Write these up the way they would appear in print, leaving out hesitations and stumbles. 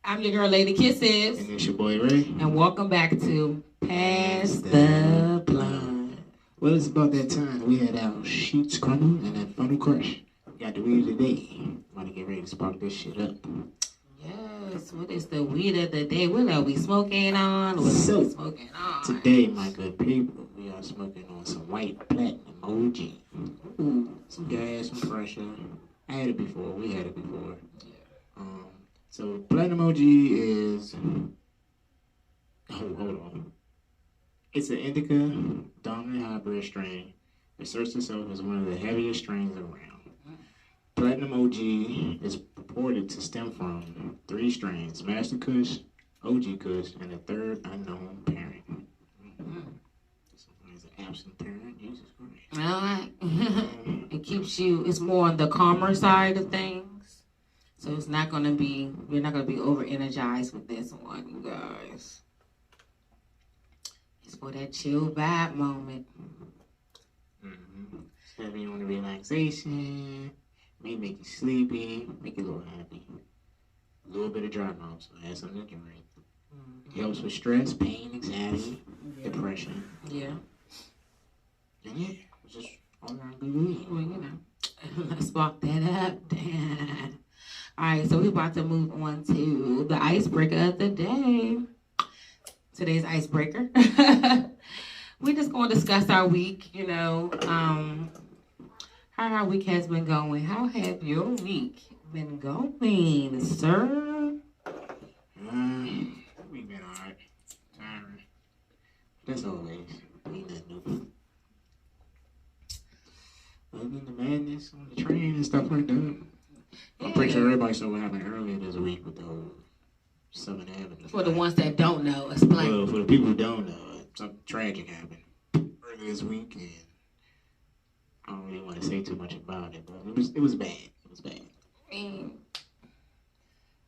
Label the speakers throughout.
Speaker 1: I'm your girl, Lady Kisses.
Speaker 2: And it's your boy Ray.
Speaker 1: And welcome back to Pass the Blood.
Speaker 2: Well, it's about that time. We had our sheets crumble and that funnel crush. We got the weed of the day. Want to get ready to spark this shit up.
Speaker 1: Yes, what is the weed of the day? What are we smoking on? What are we smoking on?
Speaker 2: Today, my good people, we are smoking on some white platinum OG. Ooh, some gas, some pressure. I had it before. We had it before. So Platinum OG is, hold on. It's an indica dominant hybrid strain. It asserts itself as one of the heaviest strains around. Platinum OG is purported to stem from 3 strains: Master Kush, OG Kush, and a third unknown parent. Sometimes an absent parent, Jesus Christ.
Speaker 1: All right. It keeps you, it's more on the calmer side of things. So it's not going to be, you're not going to be over-energized with this one, you guys. It's for that chill vibe moment.
Speaker 2: It's heavy on the relaxation, may make you sleepy, make you a little happy. A little bit of dry mouth, so add something to drink. It helps with stress, pain, anxiety, depression.
Speaker 1: Yeah.
Speaker 2: And yeah, it's just all around good weed.
Speaker 1: Well, you know, let's walk that up, Dan. All right, so we're about to move on to the icebreaker of the day. Today's icebreaker. We're just going to discuss our week, you know, how our week has been going. How have your week been going, sir?
Speaker 2: We've been all right. Tiring. That's always. Ain't nothing new. Other than the madness on the train and stuff like that. I'm pretty sure everybody saw what happened earlier this week with the whole 7th Avenue.
Speaker 1: For the ones that don't know, explain.
Speaker 2: Well, for the people who don't know, something tragic happened earlier this week, and I don't really want to say too much about it, but it was bad. It was bad.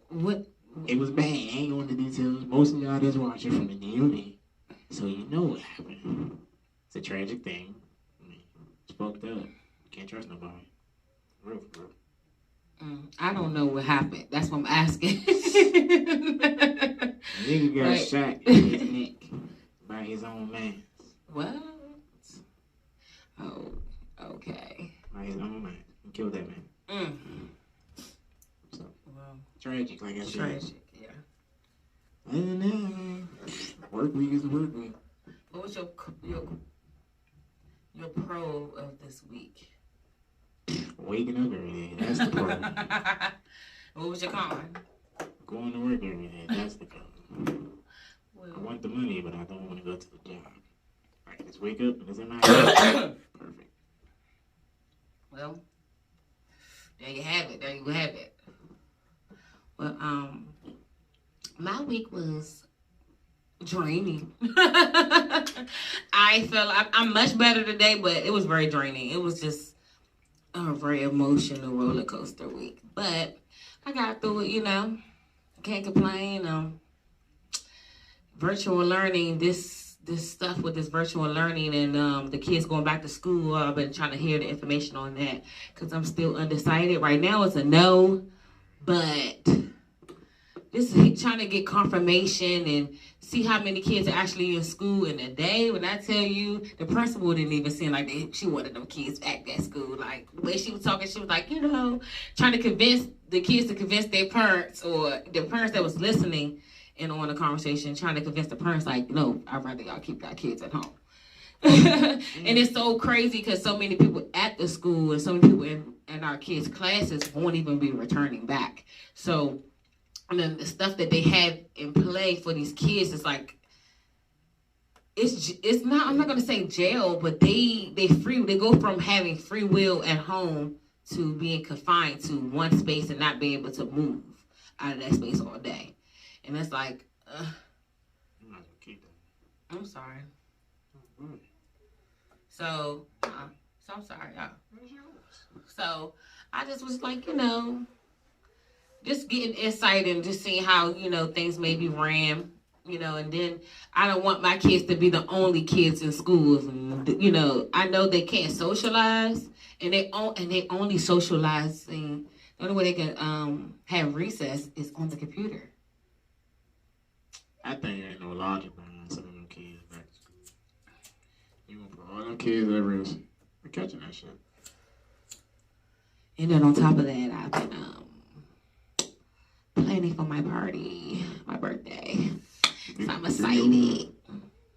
Speaker 1: What?
Speaker 2: It was bad. I ain't going into details. Most of y'all that's watching from the DMV, so you know what happened. It's a tragic thing. I mean, it's fucked up. Can't trust nobody. Real for real.
Speaker 1: I don't know what happened. That's what I'm asking.
Speaker 2: Nigga got shot in his neck by his own man.
Speaker 1: What? Oh, okay.
Speaker 2: By his own man. He killed that man. So,
Speaker 1: well,
Speaker 2: tragic, like I said.
Speaker 1: Tragic, yeah.
Speaker 2: Other than that, man, work week is the work week.
Speaker 1: What was your pro of this week?
Speaker 2: Waking up every day, that's the pro.
Speaker 1: What was your con?
Speaker 2: Going to work every day, that's the con.
Speaker 1: Well,
Speaker 2: I want the money, but I don't want to go to the job. I can just wake up and it's in my head. Perfect.
Speaker 1: Well, there you have it. There you have it. Well, my week was draining. I felt I'm much better today, but it was very draining. It was just a very emotional roller coaster week, but I got through it, you know. Can't complain. Virtual learning, this stuff with this virtual learning and the kids going back to school, I've been trying to hear the information on that because I'm still undecided. Right now it's a no, but just trying to get confirmation and see how many kids are actually in school in a day. When I tell you, the principal didn't even seem like she wanted them kids back at school. Like, the way she was talking, she was like, you know, trying to convince the kids to convince their parents or the parents that was listening in on the conversation, trying to convince the parents, like, no, I'd rather y'all keep our kids at home. And it's so crazy because so many people at the school and so many people in our kids' classes won't even be returning back. So, and then the stuff that they have in play for these kids is like, it's not, I'm not going to say jail, but they go from having free will at home to being confined to one space and not being able to move out of that space all day. And it's like,
Speaker 2: I'm not going to keep that.
Speaker 1: I'm sorry. So I'm sorry, y'all. So I just was like, you know, just getting insight and just seeing how, you know, things may be ran, you know, and then I don't want my kids to be the only kids in schools. And, you know, I know they can't socialize and they only socializing. The only way they can have recess is on the computer.
Speaker 2: I think ain't no logic behind sending them kids back to school. You gonna put all them kids at risk for catching that shit.
Speaker 1: And then on top of that, I've been planning for my party, my birthday. So I'm excited.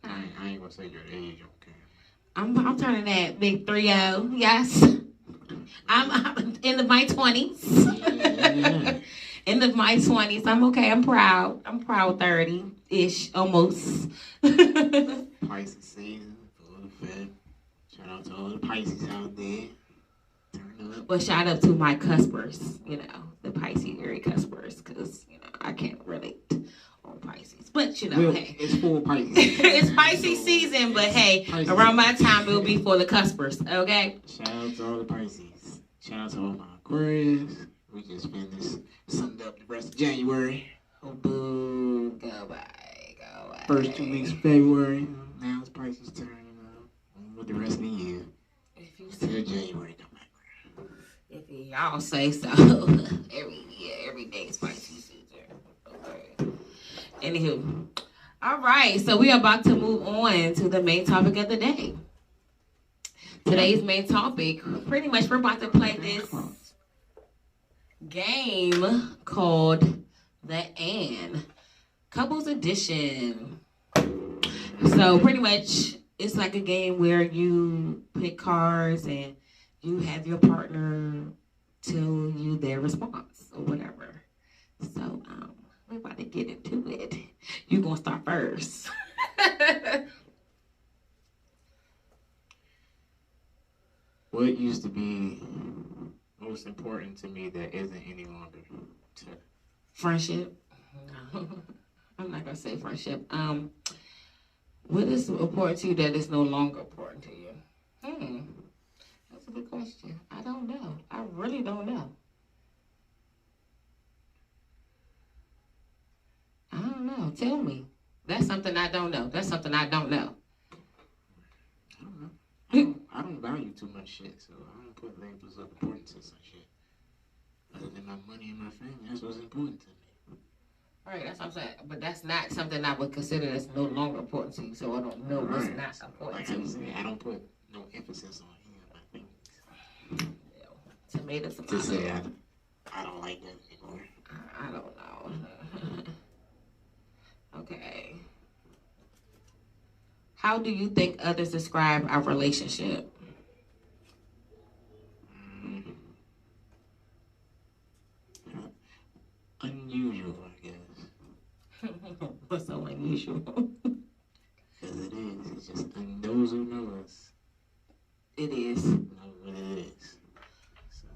Speaker 2: I ain't gonna say your age, okay?
Speaker 1: I'm turning that big 3-0. Yes. I'm in my 20s. End of my 20s. I'm okay. I'm proud. I'm proud 30-ish, almost.
Speaker 2: Pisces season, full effect. Shout out to all the Pisces out there. Turn up.
Speaker 1: Well, shout out to my cuspers, the Pisces area cuspers, because, I can't relate on Pisces. But,
Speaker 2: Well,
Speaker 1: hey.
Speaker 2: it's full Pisces.
Speaker 1: It's Pisces season, but hey,
Speaker 2: Pisces
Speaker 1: around my time, it'll be for the cuspers, okay?
Speaker 2: Shout out to all the Pisces. Shout out to all my Aquarius. We just summed up the rest of January.
Speaker 1: Oh, boo. Go by.
Speaker 2: First 2 weeks of February. Now it's Pisces turn. With the rest of the year.
Speaker 1: If you
Speaker 2: Till January come back.
Speaker 1: If y'all say so. Every year, every day is Pisces season. Okay. Anywho. All right. So we are about to move on to the main topic of the day. Today's main topic, pretty much we're about to play this game called The And Couples Edition. So pretty much it's like a game where you pick cards and you have your partner tell you their response or whatever. So we're about to get into it. You're gonna start first.
Speaker 2: What used to be most important to me that isn't any longer?
Speaker 1: Friendship. No. I'm not gonna say friendship. What is important to you that is no longer important to you? That's a good question. I don't know. I really don't know. I don't know. Tell me. That's something I don't know. That's something I don't know.
Speaker 2: I don't know. I don't value too much shit, so I don't put labels of importance on shit. Other than my money and my family, that's what's important to me.
Speaker 1: Right, that's what I'm saying. But that's not something I would consider that's no longer important to you, so I don't know what's not important to you.
Speaker 2: I don't put no emphasis on any of my things.
Speaker 1: Tomatoes,
Speaker 2: To say I don't like that anymore.
Speaker 1: I don't know. Okay. How do you think others describe our relationship?
Speaker 2: Unusual, I guess.
Speaker 1: What's so unusual?
Speaker 2: Because it is. It's just those who know us.
Speaker 1: It is.
Speaker 2: Know what it is. So,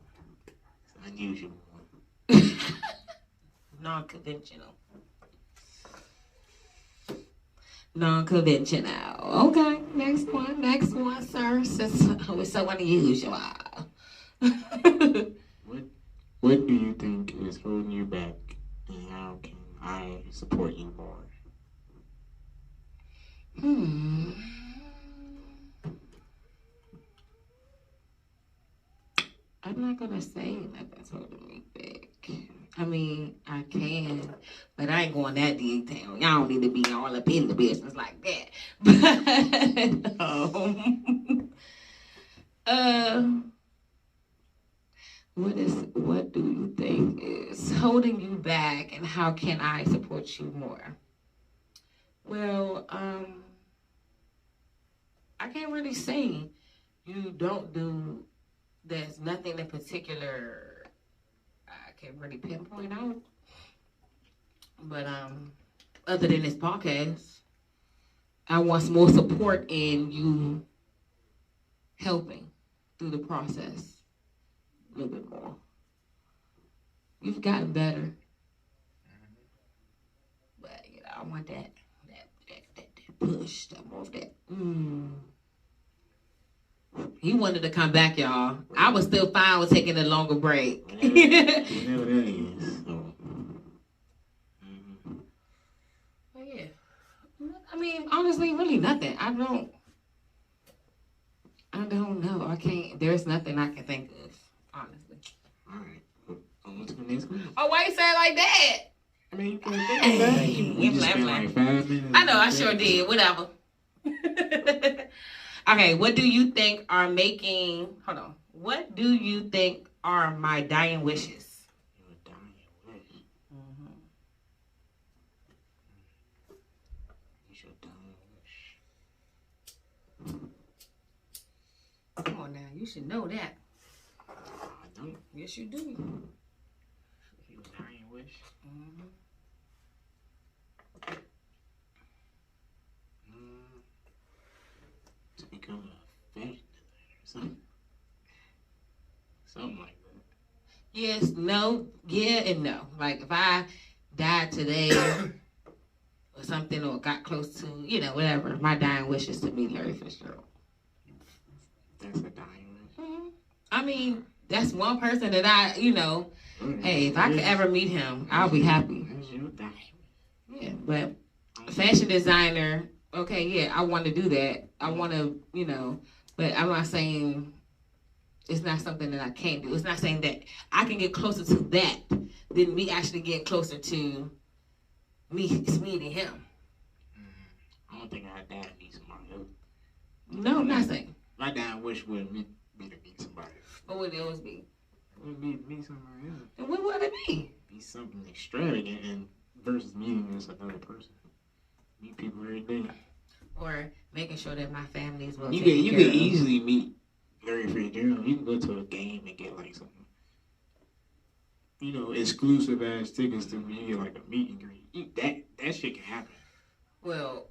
Speaker 2: it's unusual.
Speaker 1: Non-conventional. Non-conventional. Okay, next one, sir. Since we're so unusual.
Speaker 2: What do you think is holding you back, and how can I support you more?
Speaker 1: I'm not gonna say nothing's holding me back. I mean, I can, but I ain't going that deep down. Y'all don't need to be all up in the business like that. But what do you think is holding you back, and how can I support you more? Well, I can't really say you don't do. There's nothing in particular I can really pinpoint out. But other than this podcast, I want some more support in you helping through the process a little bit more. You've gotten better. But I want that push, that more of that. He wanted to come back, y'all. I was still fine with taking a longer break.
Speaker 2: Whenever that is. So.
Speaker 1: Well, yeah. I mean, honestly, really nothing. I don't know. I can't. There's nothing I can think of, honestly.
Speaker 2: All right. On to the next one.
Speaker 1: Oh, why you say it like that?
Speaker 2: I mean, you can't think of that. You just spent like 5 minutes.
Speaker 1: I know, I sure did. Whatever. Okay, what do you think are making... Hold on. What do you think are my dying wishes?
Speaker 2: Your dying wish.
Speaker 1: Mm-hmm.
Speaker 2: What's your dying wish?
Speaker 1: Come on now, you should know that.
Speaker 2: I don't.
Speaker 1: Yes, you do.
Speaker 2: Your dying wish.
Speaker 1: Mm-hmm.
Speaker 2: To become a fashion designer or something like that.
Speaker 1: Yes, no, yeah, and no. Like if I died today or something, or got close to, whatever, my dying wish is to meet Larry Fitzgerald.
Speaker 2: That's a dying wish.
Speaker 1: Mm-hmm. I mean, that's one person that I, hey, if I could ever meet him, I'll be happy.
Speaker 2: That's your dying wish.
Speaker 1: Yeah, but fashion designer, okay, yeah, I want to do that. I want to, but I'm not saying it's not something that I can't do. It's not saying that I can get closer to that than me actually getting closer to me meeting him.
Speaker 2: I don't think I'd die to meet somebody else.
Speaker 1: No, I'm not saying.
Speaker 2: My dying wish would be to meet somebody else.
Speaker 1: What would it always be?
Speaker 2: It would be to meet somebody else.
Speaker 1: And what would it be?
Speaker 2: Be something extravagant and versus meeting just another person. Meet people every day.
Speaker 1: Or making sure that my family is well
Speaker 2: You
Speaker 1: taken
Speaker 2: can
Speaker 1: care of.
Speaker 2: easily meet Larry Fitzgerald. You can go to a game and get like some, exclusive ass tickets to you get like a meet and greet. That shit can happen.
Speaker 1: Well,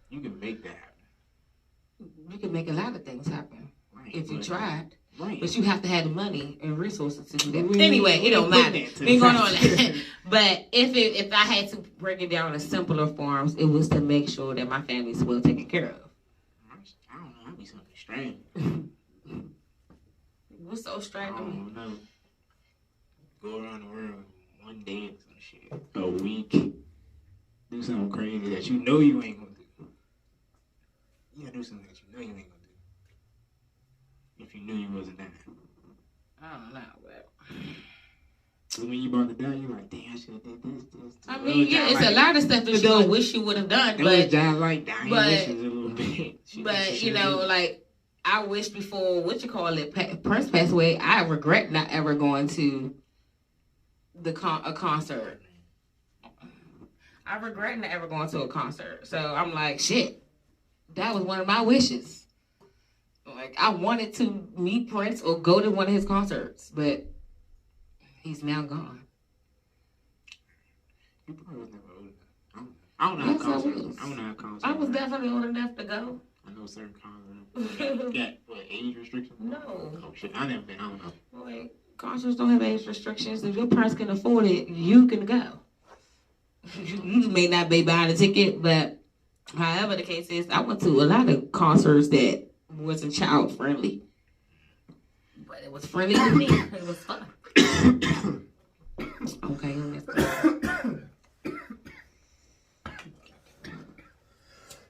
Speaker 2: You can make that happen.
Speaker 1: you can make a lot of things happen
Speaker 2: Right.
Speaker 1: if you tried.
Speaker 2: Right.
Speaker 1: But you have to have the money and resources to do that.
Speaker 2: We-
Speaker 1: Anyway, it don't
Speaker 2: we put
Speaker 1: matter.
Speaker 2: that to
Speaker 1: We ain't going on
Speaker 2: the
Speaker 1: that. But if I had to break it down in simpler forms, it was to make sure that my family's well taken care of.
Speaker 2: I don't know. I'd be something strange.
Speaker 1: What's so
Speaker 2: I
Speaker 1: strange to me?
Speaker 2: don't know. Go around the world one day or some shit. A week. Do something crazy that you know you ain't gonna do. You gotta do something that you know you ain't gonna do. If you knew you wasn't dying.
Speaker 1: I don't know, but
Speaker 2: So when you about to die, you're like, damn, I should have did this.
Speaker 1: I mean, yeah, it's a lot of stuff that you gonna wish you would have done,
Speaker 2: That was
Speaker 1: but
Speaker 2: dying like dying
Speaker 1: but-
Speaker 2: wishes a little bit.
Speaker 1: like I wish before Prince passed away, I regret not ever going to a concert. I regret not ever going to a concert. So I'm like, shit, that was one of my wishes. Like I wanted to meet Prince or go to one of his concerts, but he's now gone.
Speaker 2: You probably was never old enough. I don't know
Speaker 1: Yes,
Speaker 2: how
Speaker 1: I
Speaker 2: concerts.
Speaker 1: was.
Speaker 2: I don't know how concerts.
Speaker 1: I was
Speaker 2: work.
Speaker 1: definitely old enough to go.
Speaker 2: I know certain concerts. Got what, age restrictions?
Speaker 1: No.
Speaker 2: Oh shit, I never been. I don't know.
Speaker 1: Boy, concerts don't have age restrictions. If your parents can afford it, you can go. You may not be buying a ticket, but however the case is, I went to a lot of concerts that wasn't child friendly. But it was friendly to me. It was fun. Okay, let's go.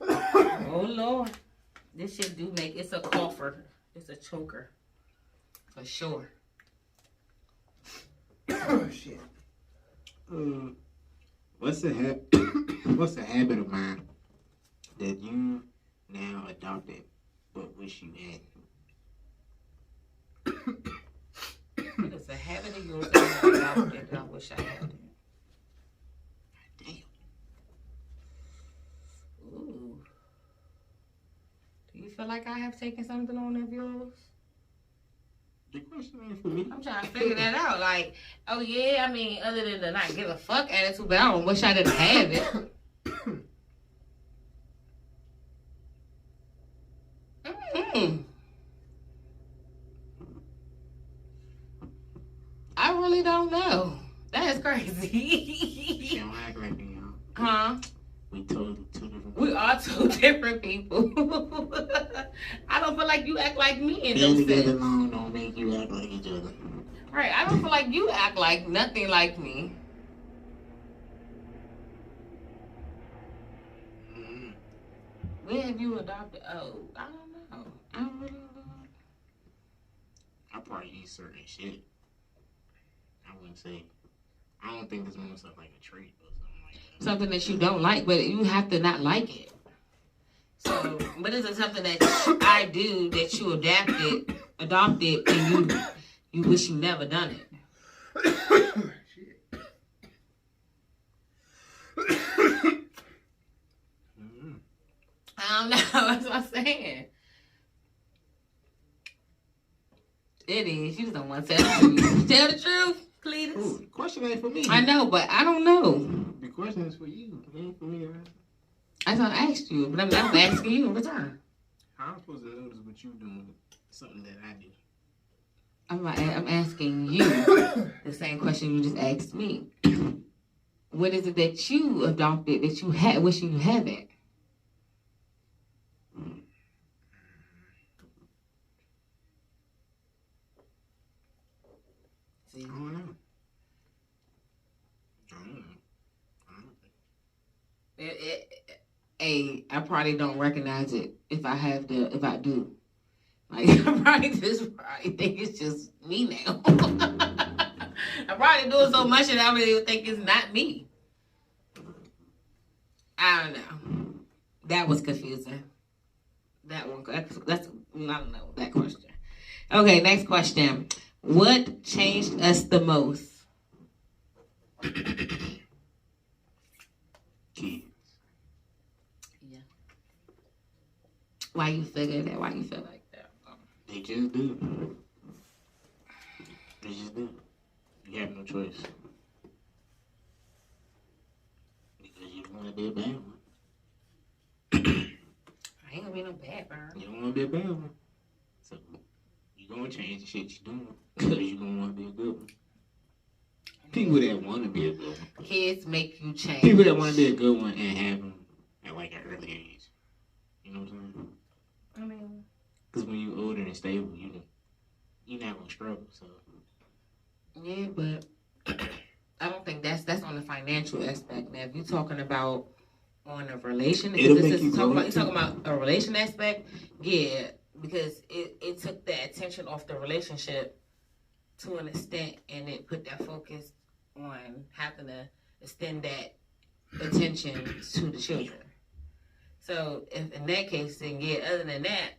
Speaker 1: Oh Lord. This shit do make it's a cougher. It's a choker. For sure.
Speaker 2: Oh shit. What's a habit of mine that you now adopted but wish you hadn't?
Speaker 1: It's a habit of yours that I adopted that I wish I had.
Speaker 2: Damn.
Speaker 1: Ooh. Do you feel like I have taken something on of yours?
Speaker 2: The question ain't for me.
Speaker 1: I'm trying to figure that out. Like, oh yeah, I mean, other than the not give a fuck attitude, but I don't wish I didn't have it. I really don't know. That is crazy.
Speaker 2: She don't act like me, y'all.
Speaker 1: Huh?
Speaker 2: We totally two different.
Speaker 1: We are two different people. I don't feel like you act like me in
Speaker 2: Being
Speaker 1: those
Speaker 2: together
Speaker 1: sense.
Speaker 2: long don't make you act like each other.
Speaker 1: Right, I don't feel like you act like nothing like me.
Speaker 2: Mm-hmm.
Speaker 1: When have you adopted? Oh, I don't know. I don't really know.
Speaker 2: I probably eat certain shit. I wouldn't say I don't think this more stuff like a trait or something like that.
Speaker 1: Something that you don't like, but you have to not like it. So, but is it something that I do that you adopted, and you wish you never done it? I don't know. That's what I'm saying. It is. You just don't want to tell the truth. Tell the truth, Cletus.
Speaker 2: Ooh, the question ain't for me.
Speaker 1: I know, but I don't know.
Speaker 2: The question is for you. It ain't for me. Right?
Speaker 1: That's what I asked you, but I'm asking you in return.
Speaker 2: How am I supposed to notice what you doing? Something that I do.
Speaker 1: I'm asking you the same question you just asked me. What is it that you adopted that you wish you haven't?
Speaker 2: See, I don't know.
Speaker 1: I probably don't recognize it if I do. Like, I probably think it's just me now. I'm probably doing so much that I don't even think it's not me. I don't know. That was confusing. That one, that's I don't know, that question. Okay, next question. What changed us the most?
Speaker 2: Kids.
Speaker 1: Yeah. Why you figure that? Why you feel like that?
Speaker 2: They just do. They just do. You have no choice. Because you don't want to be a bad one.
Speaker 1: I ain't gonna be no bad bird.
Speaker 2: You don't want to be a bad one. So you gonna change the shit you doing because you don't want to be a good one. People that want to be a good one.
Speaker 1: Kids make you change.
Speaker 2: People that want to be a good one and have them at like an early age. You know what I'm saying?
Speaker 1: I mean,
Speaker 2: because when you're older and stable, you're not gonna struggle. So
Speaker 1: yeah, but I don't think that's on the financial aspect. Now, if you're talking about on a relation, you talking about a relation aspect, yeah, because it took the attention off the relationship to an extent, and it put that focus on having to extend that attention to the children. So if in that case, then yeah, other than that,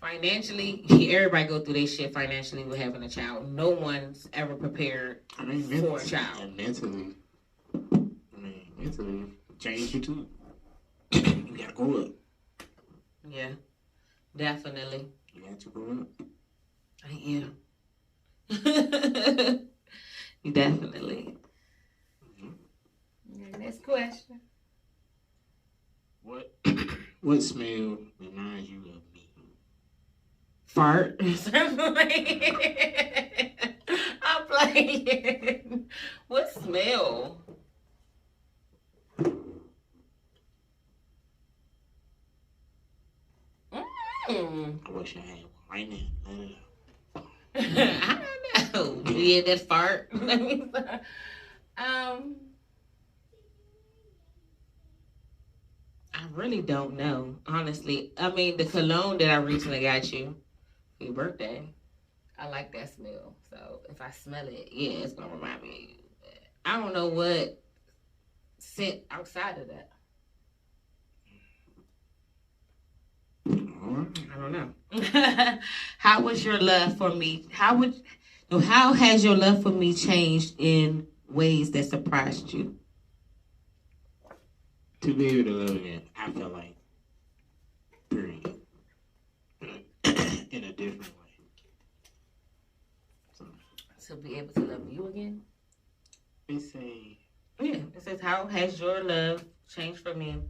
Speaker 1: financially, everybody go through their shit financially with having a child. No one's ever prepared for a child.
Speaker 2: Mentally, change you too. You gotta grow up.
Speaker 1: Yeah, definitely.
Speaker 2: You got to grow up.
Speaker 1: Yeah. Definitely. Mm-hmm. Next question.
Speaker 2: What smell reminds you of me?
Speaker 1: Fart. I'm playing. What smell?
Speaker 2: I wish I had one right now. Let it out.
Speaker 1: I don't know. Yeah, that fart. I really don't know, honestly. I mean, the cologne that I recently got you for your birthday, I like that smell. So if I smell it, yeah, it's gonna remind me of you. But I don't know what scent outside of that. I don't know. How was your love for me? How has your love for me changed in ways that surprised you?
Speaker 2: To be able to love again, I felt like, period, in a different way. So,
Speaker 1: to be able to love you again?
Speaker 2: It
Speaker 1: says, how has your love changed for me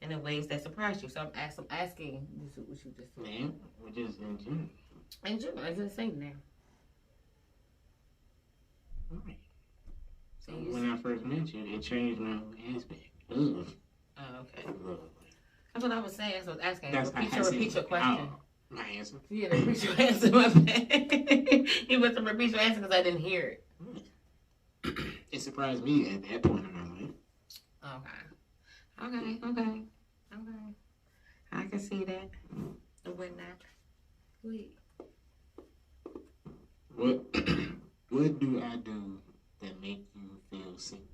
Speaker 1: in the ways that surprised you? So I'm asking what you just said.
Speaker 2: Man, we're just in general.
Speaker 1: In general, it's the same now.
Speaker 2: Right. So when I first met you, it changed my whole aspect. Love.
Speaker 1: Oh, okay.
Speaker 2: Love.
Speaker 1: That's what I was saying. So I was asking. Repeat your question.
Speaker 2: My answer.
Speaker 1: Yeah, repeat your answer. My bad. You must repeat your answer because I didn't hear it.
Speaker 2: It surprised me at that point in my life.
Speaker 1: Okay. I can see that. And whatnot. Wait.
Speaker 2: What do I do that make you feel seen?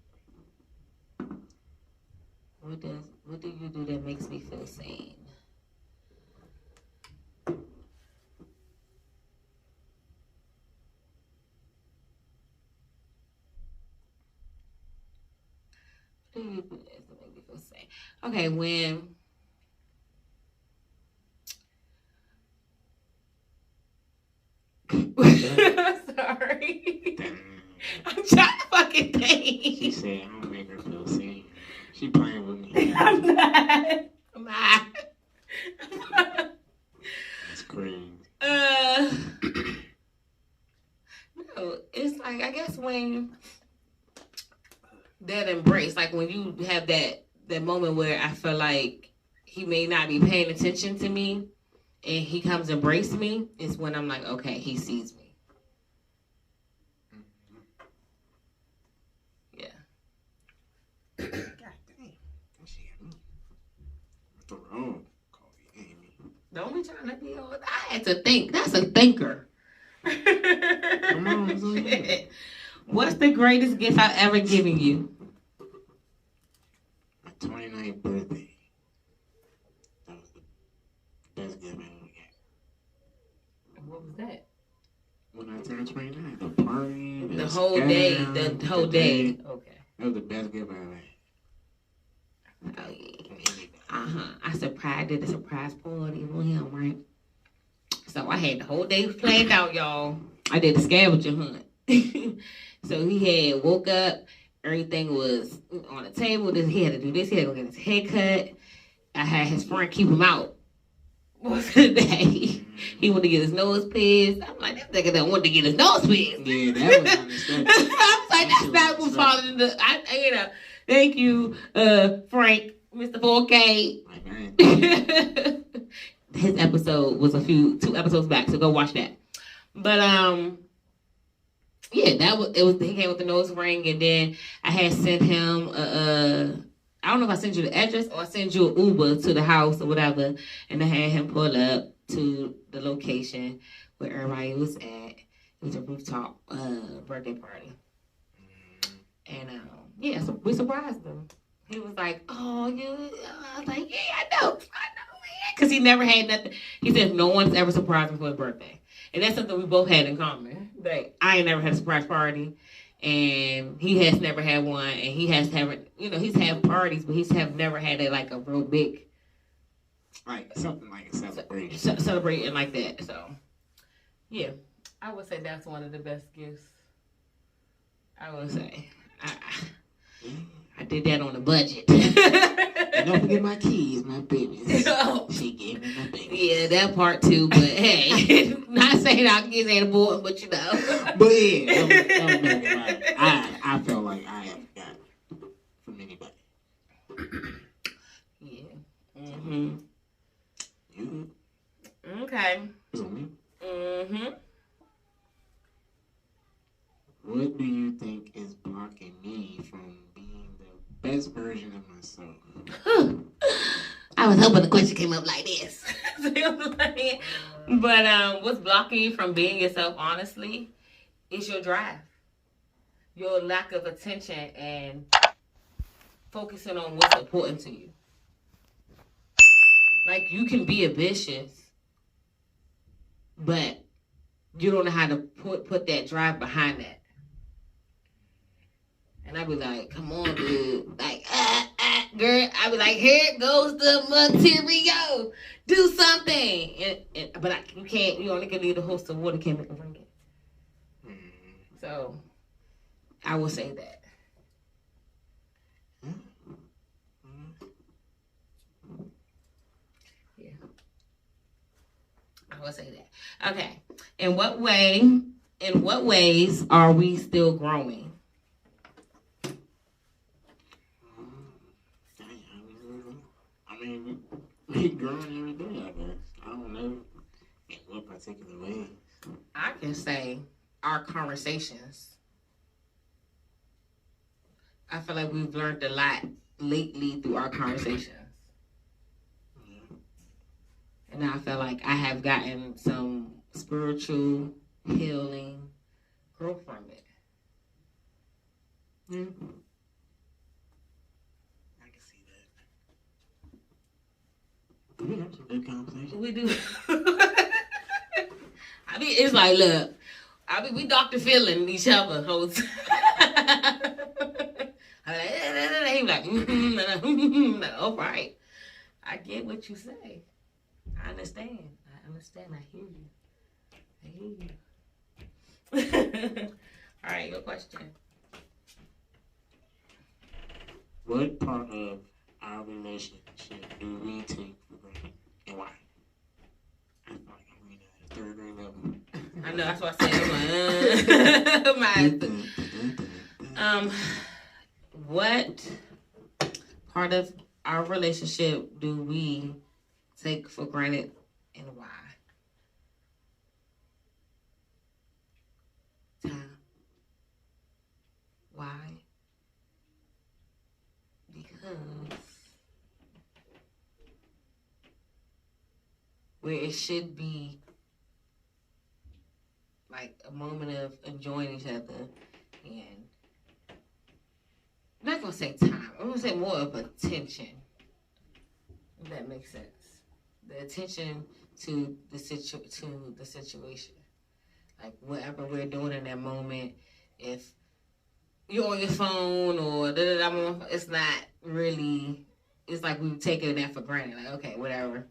Speaker 1: What do you do that makes me feel seen? What do you do that make me feel seen? Okay, when sorry. I'm trying to fucking
Speaker 2: She
Speaker 1: think.
Speaker 2: said, I don't make her feel seen. She playing with me.
Speaker 1: I'm not. I'm not.
Speaker 2: That's crazy.
Speaker 1: No, it's like, I guess when that embrace, like when you have that moment where I feel like he may not be paying attention to me and he comes embrace me, is when I'm like, okay, he sees me. Yeah.
Speaker 2: God damn. She got me. What's wrong? Coffee Amy.
Speaker 1: Don't be trying to be on. I had to think. That's a thinker.
Speaker 2: Come on, it's on you.
Speaker 1: What's the greatest gift I've ever given you?
Speaker 2: My 29th birthday. That was the best gift I ever got.
Speaker 1: What was that?
Speaker 2: When I turned 29, the party,
Speaker 1: The whole day. The whole day. Okay.
Speaker 2: That was the best gift I ever had.
Speaker 1: Oh, yeah. I did a surprise party on him, right? So I had the whole day planned out, y'all. I did the scavenger hunt. So he had woke up, everything was on the table. He had to do this, he had to go get his hair cut. I had his friend keep him out most of the day. He wanted to get his nose pierced. I'm like, this nigga don't want to get his nose pierced.
Speaker 2: Yeah, that was understandable.
Speaker 1: I was like, that's not what falling in the. Thank you, Frank, Mr. 4K. His episode was 2 episodes back, so go watch that. But yeah, he came with the nose ring, and then I had sent him I don't know if I sent you the address or I sent you an Uber to the house or whatever, and I had him pull up to the location where everybody was at. It was a rooftop birthday party, and yeah, so we surprised him. He was like, "Oh, you?" I was like, "Yeah, I know, man," because he never had nothing. He said no one's ever surprised me for his birthday, and that's something we both had in common. Like I ain't never had a surprise party, and he has never had one, and he has never, he's had parties, but he's never had a real big,
Speaker 2: like something like a celebration,
Speaker 1: celebrating like that. So, yeah, I would say that's one of the best gifts. I would say. I did that on a budget.
Speaker 2: And don't forget my keys, my babies. She gave me my babies.
Speaker 1: Yeah, that part too, but hey, not saying our kids ain't important, but
Speaker 2: But yeah, don't make me right. I felt like I have got from anybody.
Speaker 1: Yeah. Mm-hmm.
Speaker 2: You?
Speaker 1: Okay.
Speaker 2: It's on me.
Speaker 1: Mm-hmm.
Speaker 2: What do you think is blocking me from being the best version of myself?
Speaker 1: I was hoping the question came up like this. But what's blocking you from being yourself, honestly, is your drive. Your lack of attention and focusing on what's important to you. Like, you can be ambitious, but you don't know how to put that drive behind that. And I'd be like, come on, dude. Like, girl. I'd be like, here goes the material. Do something. You can't, you only can leave the host of water, can't make a drink it. So, I will say that. Yeah. I will say that. Okay. In what ways are we still growing?
Speaker 2: We growing every day, I guess. I don't know in what particular way.
Speaker 1: I can say our conversations. I feel like we've learned a lot lately through our conversations.
Speaker 2: Yeah.
Speaker 1: And I feel like I have gotten some spiritual healing growth from it.
Speaker 2: Yeah. I can see that. We have some good conversation.
Speaker 1: We do. I mean, it's like, look, we Dr. feeling each other whole time. He like, all right. I get what you say. I understand. I hear you. All right, your question.
Speaker 2: What part of our relationship do we take for granted and why? I feel like I'm reading at a third grade level.
Speaker 1: I know, that's what I said. What part of our relationship do we take for granted and why? Time. Why? Because where it should be like a moment of enjoying each other and I'm not gonna say time. I'm gonna say more of attention. If that makes sense. The attention to the situation. Like whatever we're doing in that moment, if you're on your phone or it's not really. It's like we've taken that for granted. Like okay, whatever.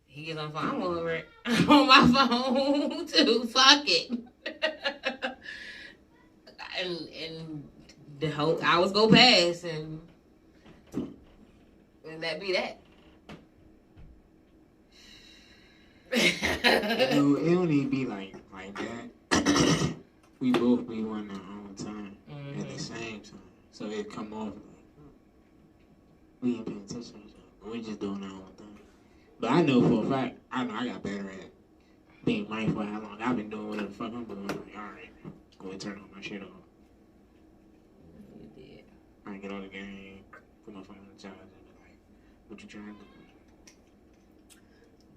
Speaker 1: He gets on the phone. I'm over it. I'm on my phone too. Fuck it. and the whole hours go past and that be that.
Speaker 2: It don't even be like that. We both be one our own time at the same time. So it come off like we ain't paying attention to each other. We just doing our own thing. But I know for a fact, I got better at being mindful of how long I've been doing whatever the fuck I'm doing. Like, alright, go and turn all my shit off.
Speaker 1: You did.
Speaker 2: I get on the game, put my phone on the charger, and be like, what you trying to do?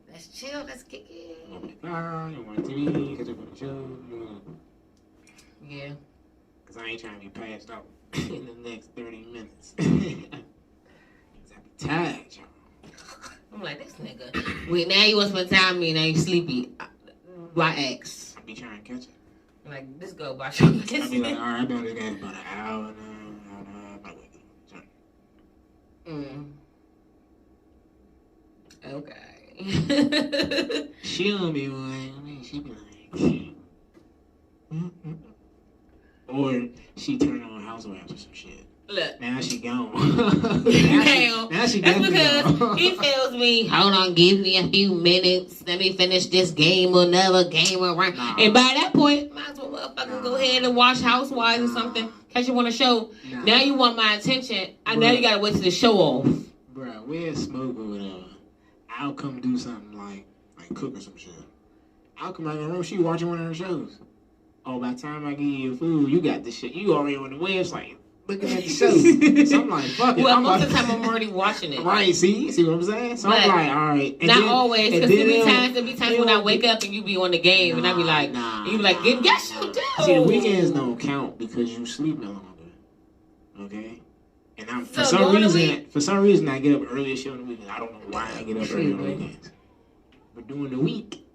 Speaker 1: Let's chill, let's kick it.
Speaker 2: You want to car, you want TV, catch up on the show,
Speaker 1: Yeah.
Speaker 2: Because I ain't trying to be passed out in the next 30 minutes. Because I be tired, y'all.
Speaker 1: I'm like, this nigga. Wait, now you want to spend time with me, now you sleepy. Why X?
Speaker 2: I be trying to catch it.
Speaker 1: I'm like, this go about your business.
Speaker 2: I be like, alright, I've been on this game about an hour now. I'm wake up.
Speaker 1: Okay.
Speaker 2: She don't be like, she be like, or she turn on Housewives or some shit.
Speaker 1: Look.
Speaker 2: Now she gone.
Speaker 1: now she that's because gone. He tells me, hold on, give me a few minutes. Let me finish this game or another game around. Nah. And by that point, might as well motherfucker go ahead and watch Housewives or something. Cause you want a show. Now you want my attention. Now you gotta wait till the show off.
Speaker 2: Bruh, we'll smoke or whatever. I'll come do something like cook or some shit. I'll come out in the room, she watching one of her shows. Oh, by the time I give you your food, you got this shit. You already on the website looking at the show. So I'm like, fuck it.
Speaker 1: Well, most of the time I'm already watching it.
Speaker 2: Right, see what I'm saying? So I'm like, all right.
Speaker 1: And not always, because there be times when I wake up and you be on the game and I be like, and you be like, yes, you do.
Speaker 2: See, the weekends don't count because you sleep no longer. Okay? And I'm for some reason I get up early shit on the weekends. I don't know why I get up early on the weekends. But during the week,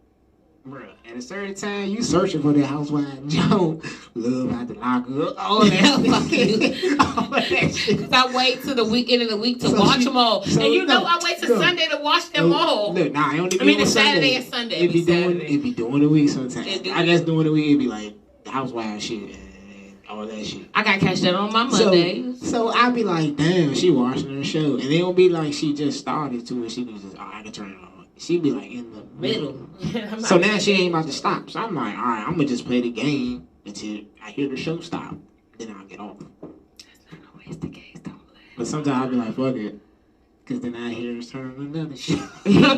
Speaker 2: bruh, at a certain time, you searching for the housewife Joe, love out the locker, all that shit.
Speaker 1: Because I wait till the weekend of the week to watch them all. And I wait till Sunday to watch them all.
Speaker 2: Look, nah, I only
Speaker 1: be on Saturday and Sunday.
Speaker 2: It be during the week sometimes. I guess during the week, it be like the housewife shit and all that shit.
Speaker 1: I gotta catch that on my Mondays.
Speaker 2: So I be like, damn, she watching her show. And it don't be like she just started to and she be just, I can turn it on. She be like in the middle. So now she ain't about to stop. So I'm like, all right, I'm going to just play the game until I hear the show stop. Then I'll get off.
Speaker 1: That's not always the case, though.
Speaker 2: But sometimes I'll be like, fuck it. Because then I hear her turn on another shit.
Speaker 1: Because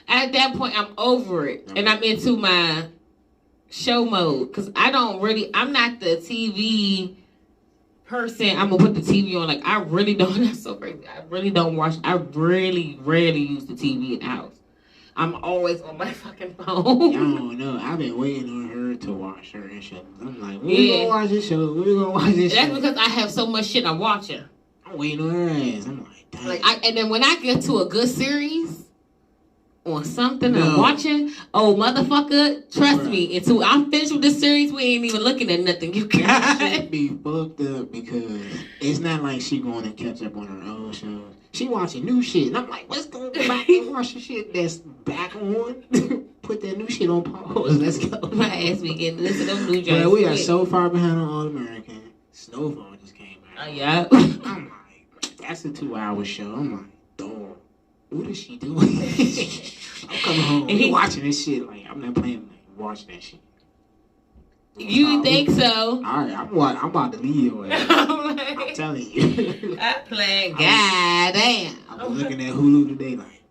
Speaker 1: at that point, I'm over it. And I'm into my show mode. Because I'm not the TV person. I'm gonna put the TV on. Like I really don't. That's so crazy. I really don't watch. I really rarely use the TV in the house. I'm always on my fucking phone.
Speaker 2: I don't know. I've been waiting on her to watch certain shows. I'm like, we gonna watch this show. We gonna watch this show.
Speaker 1: That's because I have so much shit I'm watching.
Speaker 2: I'm waiting on her ass. I'm like, damn.
Speaker 1: And then when I get to a good series or something I'm watching, oh motherfucker, trust me, until I'm finished with this series, we ain't even looking at nothing you got.
Speaker 2: That shit be fucked up because it's not like she going to catch up on her old shows. She watching new shit, and I'm like, let's go back and watch the shit that's back on. Put that new shit on pause. Let's go.
Speaker 1: My ass be getting listen to them new
Speaker 2: But
Speaker 1: joints.
Speaker 2: we are so far behind on All American. Snowfall just came out.
Speaker 1: Yeah.
Speaker 2: I'm like, that's a 2-hour show. I'm like, dog, what is she doing? I'm coming home. I'm watching this shit. Like, I'm not playing, like, watching that shit.
Speaker 1: You think so?
Speaker 2: All right, I'm about to leave your ass. I'm telling you.
Speaker 1: I playing. Goddamn.
Speaker 2: I was looking at Hulu today, like,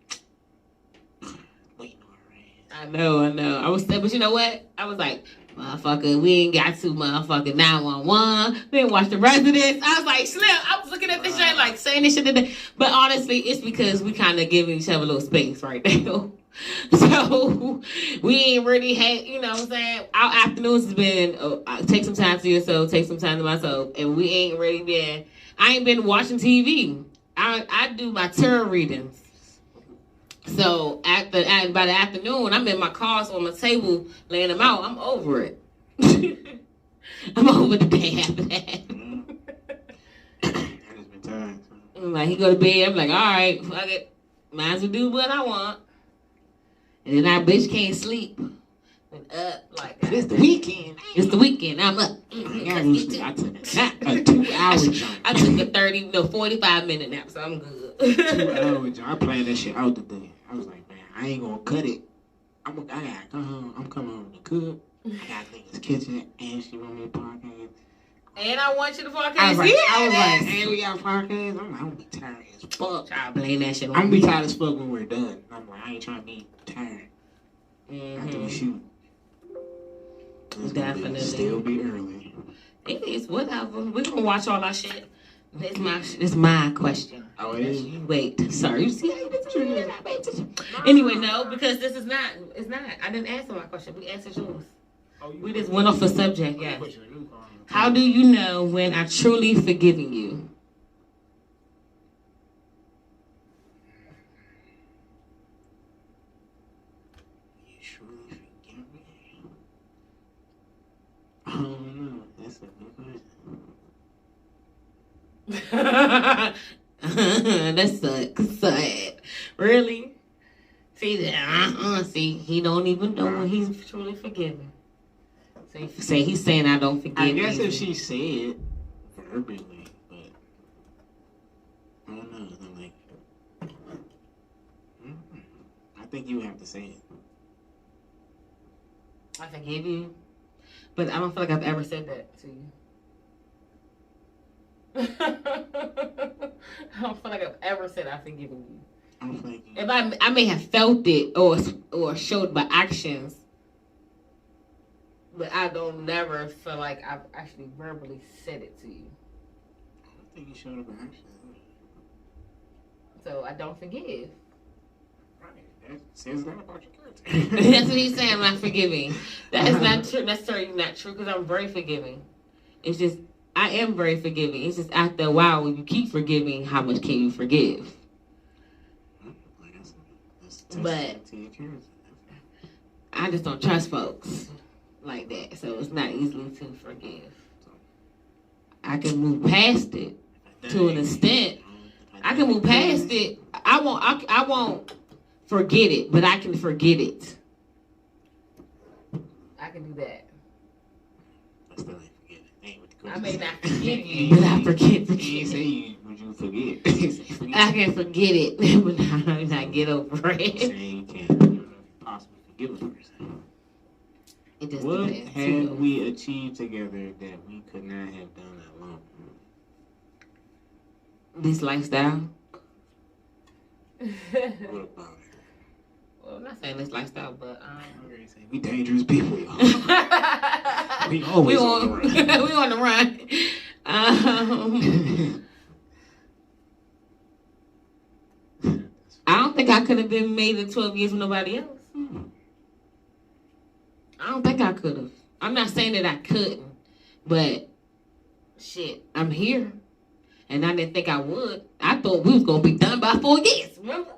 Speaker 2: waiting on her ass.
Speaker 1: I know. I was, but you know what? I was like, motherfucker, we ain't got to motherfucking 911. We didn't watch The Residence. I was like, Slim, I was looking at this shit, like saying this shit today. But honestly, it's because we kind of giving each other a little space right now. So we ain't really had, you know what I'm saying? Our afternoons has been take some time to yourself, take some time to myself, and we ain't really been. I ain't been watching TV. I do my tarot readings. So by the afternoon, I'm in my cars on my table laying them out. I'm over it. I'm over the day after that.
Speaker 2: That has been time.
Speaker 1: I'm like, he go to bed. I'm like, all right, fuck it. Might as well do what I want. And then that bitch can't sleep. And up like that.
Speaker 2: It's the weekend.
Speaker 1: It's the weekend. I'm up.
Speaker 2: I took a 2-hour jump.
Speaker 1: I took a 45-minute nap, so I'm good.
Speaker 2: 2-hour jump. I planned that shit out today. I was like, man, I ain't gonna cut it. I gotta come home. I'm coming home to cook. I gotta clean this kitchen, and she want me to podcast.
Speaker 1: And I want you to podcast.
Speaker 2: I was like, hey, we got podcast. I'm like, I'm gonna be tired as fuck.
Speaker 1: Try to blame that shit on
Speaker 2: I'm gonna
Speaker 1: me.
Speaker 2: be tired as fuck when we're done. I'm like, I ain't trying to be tired after we shoot. It's
Speaker 1: Definitely.
Speaker 2: Still be early.
Speaker 1: It is whatever. We're gonna watch all our shit. It's my question.
Speaker 2: Oh, it is?
Speaker 1: You wait. Sorry. You see how you did? Anyway, no, because this is not. It's not. I didn't answer my question. We answered yours. We just went off the subject. Yeah. How do you know when I truly forgiven you?
Speaker 2: You truly forgive me? I don't know. That's a good question.
Speaker 1: That sucks. Sad. Really? See, see, he don't even know when he's truly forgiven. Say he's saying I don't forgive.
Speaker 2: I guess
Speaker 1: you.
Speaker 2: if she said it verbally, but I don't know. I'm like, I think you have to say it.
Speaker 1: I forgive you, but I don't feel like I've ever said that to you. I don't feel like I've ever said I've forgiven you.
Speaker 2: I don't think.
Speaker 1: If I may have felt it or showed by actions, but I don't never feel like I've actually verbally said it to you.
Speaker 2: I don't think you showed up actually.
Speaker 1: So I don't forgive.
Speaker 2: Right. That says a lot about your character.
Speaker 1: That's what he's saying. I'm not forgiving. That is not true. Necessarily not true because I'm very forgiving. It's just I am very forgiving. It's just after a while when you keep forgiving, how much can you forgive? But I just don't trust folks like that, so it's not easy to forgive. I can move past it to an extent. I can move past it. I won't forget it, but I can forget it. I can do that. I may not forgive you, but I forget.
Speaker 2: You say would you forget?
Speaker 1: I can forget it, but I not get over it.
Speaker 2: You can't possibly forgive a person.
Speaker 1: It just
Speaker 2: What
Speaker 1: depends.
Speaker 2: have we achieved together that we could not have done alone?
Speaker 1: This lifestyle.
Speaker 2: What about it?
Speaker 1: Well, I'm not saying this lifestyle, but
Speaker 2: we dangerous people, y'all. We always on the run.
Speaker 1: We on the run. I don't think I could have been made in 12 years with nobody else. I don't think I could have. I'm not saying that I couldn't, but shit, I'm here. And I didn't think I would. I thought we was going to be done by 4 years, remember?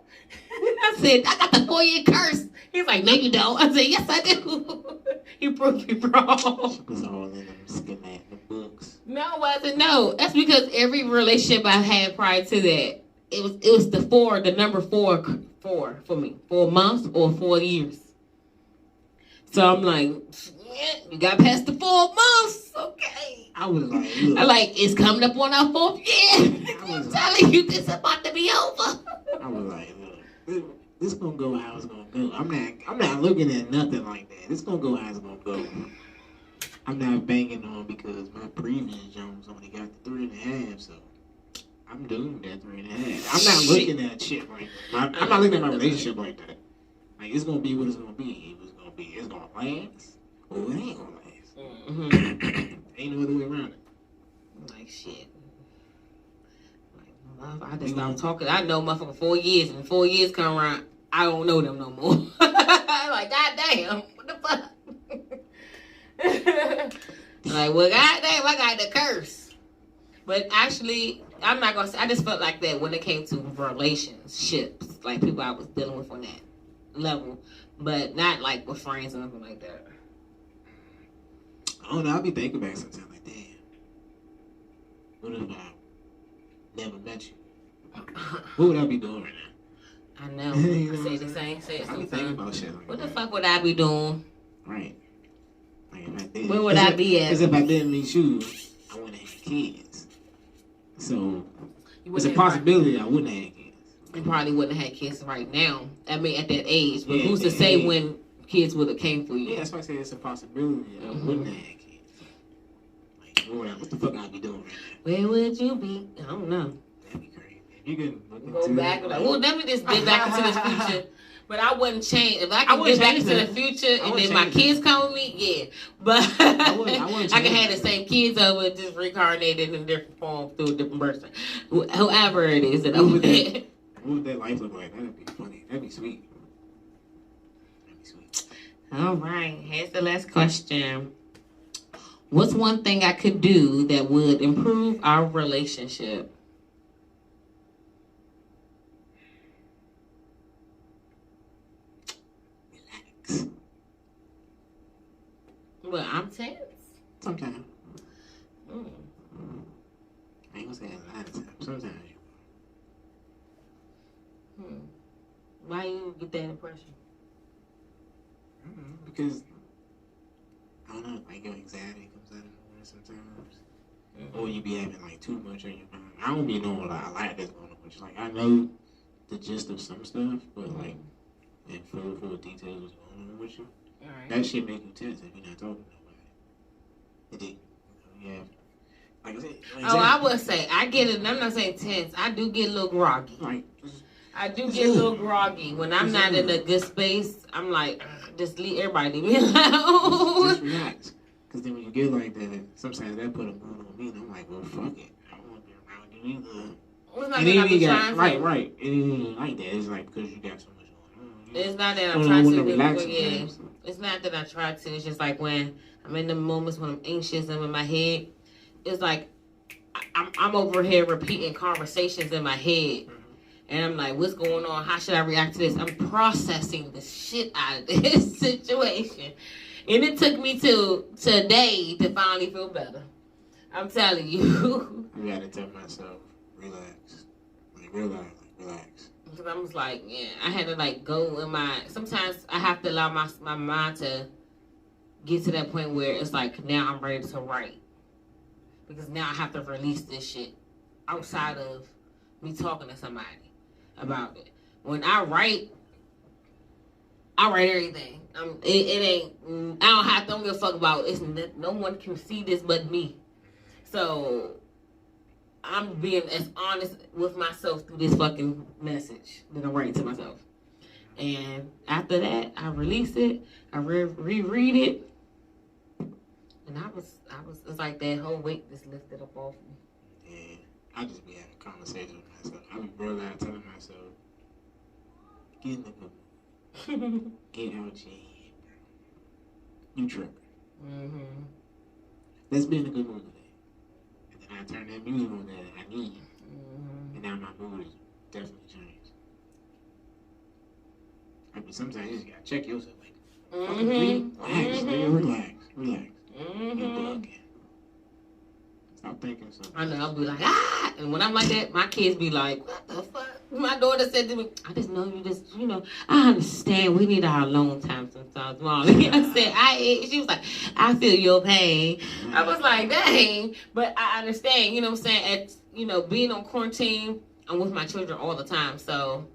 Speaker 1: I said, I got the 4-year curse. He's like, no, you don't. I said, yes, I do. He proved me wrong.
Speaker 2: She was all in them schematic books.
Speaker 1: No, it wasn't. No, that's because every relationship I had prior to that, it was the number four for me, 4 months or 4 years. So I'm like, yeah, you got past the 4 months, okay.
Speaker 2: I was like, look.
Speaker 1: I like, it's coming up on our 4th year. I'm telling you, this about to be over.
Speaker 2: I was like, look, this gonna go how it's gonna go. I'm not looking at nothing like that. It's gonna go how it's gonna go. I'm not banging on because my previous Jones only got the 3.5, so I'm doomed at 3.5. I'm not looking at shit like that. I'm not looking at my relationship like that. Like, it's gonna be what it's gonna be. It's gonna last, or it ain't gonna last. Mm-hmm. Ain't no other way around it.
Speaker 1: Like, shit. I just stopped talking. I know motherfucker 4 years, and 4 years come around, I don't know them no more. Like, goddamn, what the fuck? Like, well, goddamn, I got the curse. But actually, I'm not gonna say, I just felt like that when it came to relationships, like people I was dealing with on that level, but not like with friends or nothing like that.
Speaker 2: I don't know, I'll be thinking back sometimes like, damn, what if I never met you? What would I be doing right now?
Speaker 1: I know.
Speaker 2: You know
Speaker 1: I say the same shit
Speaker 2: I be thinking
Speaker 1: sometimes.
Speaker 2: about shit like
Speaker 1: What
Speaker 2: that.
Speaker 1: the fuck would I be doing?
Speaker 2: Right. Like if I did.
Speaker 1: Where would I be at?
Speaker 2: Because if I didn't meet you, I wouldn't have kids. So, it's a possibility I wouldn't have kids.
Speaker 1: You probably wouldn't have had kids right now. I mean, at that age. But
Speaker 2: Yeah,
Speaker 1: who's to say when kids would have came for you?
Speaker 2: Yeah, that's why I say it's a possibility I wouldn't have had kids. Like, what the fuck I'd be doing right now?
Speaker 1: Where would you be? I don't know.
Speaker 2: That'd be crazy. If you can look
Speaker 1: Go
Speaker 2: into
Speaker 1: back
Speaker 2: it,
Speaker 1: like, well, let me just get back into the future. But I wouldn't change. If I could
Speaker 2: wouldn't
Speaker 1: get back
Speaker 2: change
Speaker 1: into the
Speaker 2: that.
Speaker 1: future and then
Speaker 2: wouldn't
Speaker 1: my
Speaker 2: change
Speaker 1: kids come with me, yeah. But
Speaker 2: I wouldn't
Speaker 1: I can
Speaker 2: change
Speaker 1: have the
Speaker 2: that.
Speaker 1: same kids over, just reincarnated in a different form through a different person. Whoever it is that
Speaker 2: What
Speaker 1: I'm
Speaker 2: would
Speaker 1: with.
Speaker 2: that, what would that life look like? That'd be funny. That'd be sweet. That'd be sweet.
Speaker 1: All right, here's the last question. What's one thing I could do that would improve our relationship?
Speaker 2: Relax.
Speaker 1: Well, I'm tense.
Speaker 2: Sometimes.
Speaker 1: Mm.
Speaker 2: I ain't gonna say a lot of times. Sometimes.
Speaker 1: Why you get that impression?
Speaker 2: Because I don't know, like your anxiety comes out of nowhere sometimes, or you be having like too much on your mind. I don't be knowing like a lot that's going on with you. Like I know the gist of some stuff, but like in full details what's going on with you.
Speaker 1: All right.
Speaker 2: That shit make you tense if you're not talking to nobody. It did. Yeah. Like I said,
Speaker 1: Oh, I would say I get it. I'm not saying tense. I do get a little groggy.
Speaker 2: like
Speaker 1: I do get a little groggy when I'm not in a good space. I'm like, just leave everybody leave me alone.
Speaker 2: just relax. Because then when you get like that, sometimes that put a mood on me, and I'm like, well, fuck it. I don't want to be around you either.
Speaker 1: It's not
Speaker 2: And
Speaker 1: that
Speaker 2: then
Speaker 1: I'm
Speaker 2: you
Speaker 1: trying
Speaker 2: got
Speaker 1: to.
Speaker 2: right. And then you like that. It's like because you got so much going on.
Speaker 1: It's not that
Speaker 2: don't
Speaker 1: I'm
Speaker 2: know
Speaker 1: trying
Speaker 2: when
Speaker 1: to
Speaker 2: to relax
Speaker 1: yeah.
Speaker 2: sometimes.
Speaker 1: It's not that I try to. It's just like when I'm in the moments when I'm anxious and in my head, it's like I'm over here repeating conversations in my head. And I'm like, what's going on? How should I react to this? I'm processing the shit out of this situation. And it took me till today to finally feel better. I'm telling you.
Speaker 2: I gotta tell myself, relax. Like, relax.
Speaker 1: Because I was like, yeah, I had to like go in my, sometimes I have to allow my mind to get to that point where it's like, now I'm ready to write. Because now I have to release this shit outside of me talking to somebody about it. When I write everything. It ain't, don't give a fuck about it. No one can see this but me. So I'm being as honest with myself through this fucking message that I'm writing to myself. And after that, I release it. I reread it. And I was, it's like that whole weight just lifted up off me.
Speaker 2: Yeah, I just be having conversations with myself. I be real loud telling myself, get in the good mood. Get out your head, bro. You tripping.
Speaker 1: Mm-hmm.
Speaker 2: Let's be in a good mood today. And then I turn that music on that I need.
Speaker 1: Mm-hmm.
Speaker 2: And now my mood is definitely changed. I mean, sometimes you just gotta check yourself. Like, relax, nigga, relax.
Speaker 1: Mm-hmm.
Speaker 2: You bugging. Stop thinking something.
Speaker 1: I know, I'll be like, ah! And when I'm like that, my kids be like, what the fuck? My daughter said to me, I just know you just, I understand we need our alone time sometimes, Mom. I said, she was like, I feel your pain. I was like, dang. But I understand, you know what I'm saying? Being on quarantine, I'm with my children all the time. So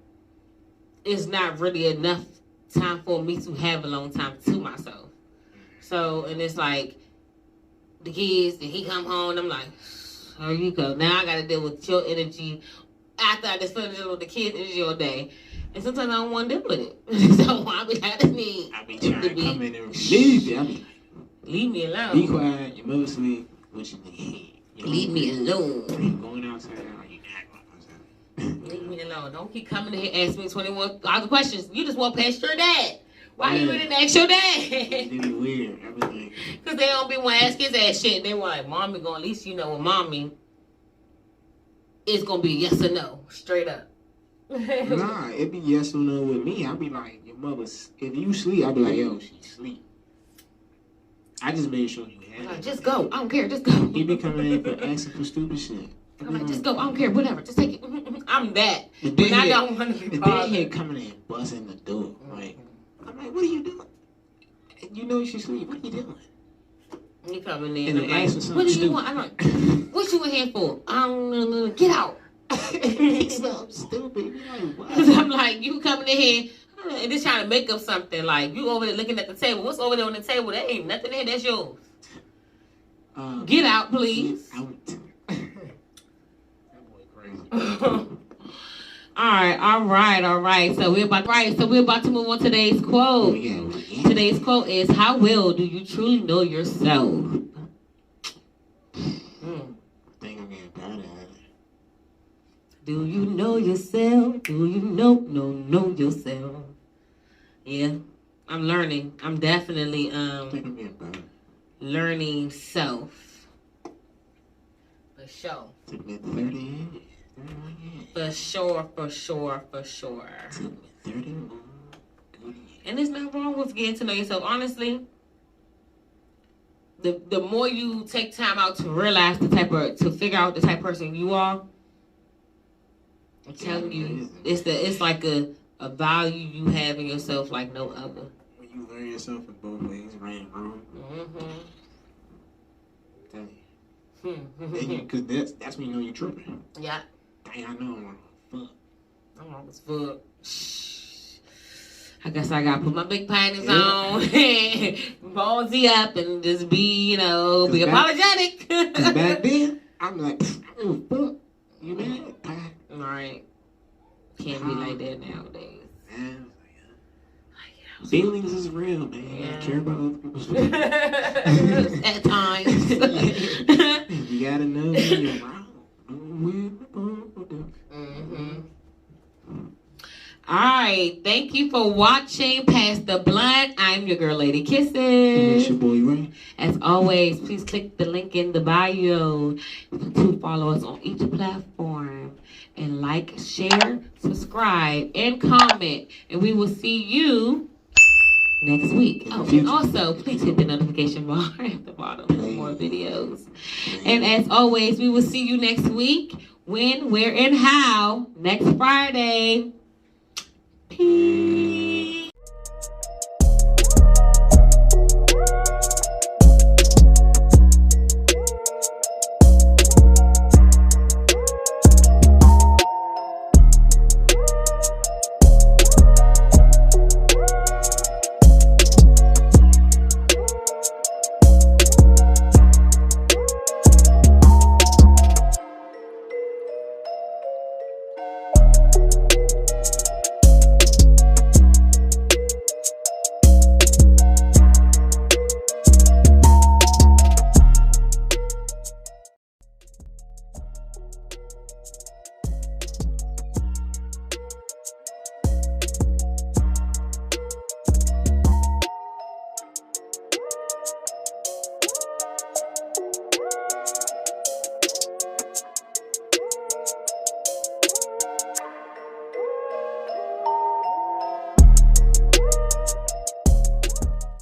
Speaker 1: it's not really enough time for me to have alone time to myself. So, and it's like, the kids, and he come home, and I'm like, here you go. Now I got to deal with your energy after I just finished dealing with the kids' energy all day. And sometimes I don't want to deal with it. So I be like, I
Speaker 2: be trying to come in and leave you. I be like,
Speaker 1: leave me alone.
Speaker 2: Be quiet, your mother sleep, what you need.
Speaker 1: Leave me alone.
Speaker 2: Are you going outside or are you not going outside?
Speaker 1: Leave me alone. Don't keep coming in here and asking me 21 other questions. You just walk past your dad. Why you didn't ask your dad?
Speaker 2: It's weird, everything.
Speaker 1: Because they don't be want to ask his ass shit. They want like, Mommy going, at least you know with Mommy, it's going to be yes or no. Straight up.
Speaker 2: Nah, it be yes or no with me. I be like, your mother's, if you sleep, I be like, yo, she sleep. I just made sure you had
Speaker 1: like,
Speaker 2: it.
Speaker 1: just go. I don't care. Just go.
Speaker 2: He be coming in for asking for stupid shit.
Speaker 1: I'm like, just go. I don't care. Whatever. Just take it. I'm that.
Speaker 2: But
Speaker 1: When I don't want to be
Speaker 2: the
Speaker 1: bothered.
Speaker 2: deadhead coming in busting the door. Like, I'm like, what are you doing? You know you should sleep. What are you doing?
Speaker 1: You coming in.
Speaker 2: And
Speaker 1: I'm
Speaker 2: they
Speaker 1: like,
Speaker 2: ask for something
Speaker 1: what do you
Speaker 2: stupid.
Speaker 1: want? I'm like, what you in here for? I don't know. Get out.
Speaker 2: Something stupid. You like, what?
Speaker 1: I'm like, you coming in here and just trying to make up something. Like, you over there looking at the table. What's over there on the table? There ain't nothing in here. That's yours. Get out, please.
Speaker 2: Get out. That boy crazy.
Speaker 1: All right. So we're about to move on to today's quote.
Speaker 2: Oh, yeah.
Speaker 1: Today's quote is, how well do you truly know yourself?
Speaker 2: I think I'm getting better at it.
Speaker 1: Do you know yourself? Do you know yourself? Yeah, I'm learning. I'm definitely
Speaker 2: I think I'm getting better.
Speaker 1: learning self. For sure.
Speaker 2: Took me 30 years. 31 years.
Speaker 1: For sure.
Speaker 2: Took me 31 good years.
Speaker 1: And there's nothing wrong with getting to know yourself. Honestly, the more you take time out to realize to figure out the type of person you are, I'm telling you, it's like a value you have in yourself like no other.
Speaker 2: When you learn yourself in both ways, right and wrong, tell you. Because that's when you know you're tripping.
Speaker 1: Yeah.
Speaker 2: Dang, I know I'm wrong. Fuck.
Speaker 1: I'm wrong as fuck. I guess I gotta put my big panties on, ballsy up, and just be, be apologetic.
Speaker 2: Because back then, I'm like, oh, fuck. You mad?
Speaker 1: Right. Can't be like that nowadays.
Speaker 2: Man, feelings is real, man. You gotta care about other people's feelings.
Speaker 1: At times.
Speaker 2: You gotta know when you're wrong.
Speaker 1: All right. Thank you for watching Past the Blunt. I'm your girl, Lady Kisses.
Speaker 2: It's your boy, Ray.
Speaker 1: As always, please click the link in the bio to follow us on each platform. And like, share, subscribe, and comment. And we will see you next week. Oh, and also, please hit the notification bar at the bottom for more videos. And as always, we will see you next week. When, where, and how. Next Friday. Peace.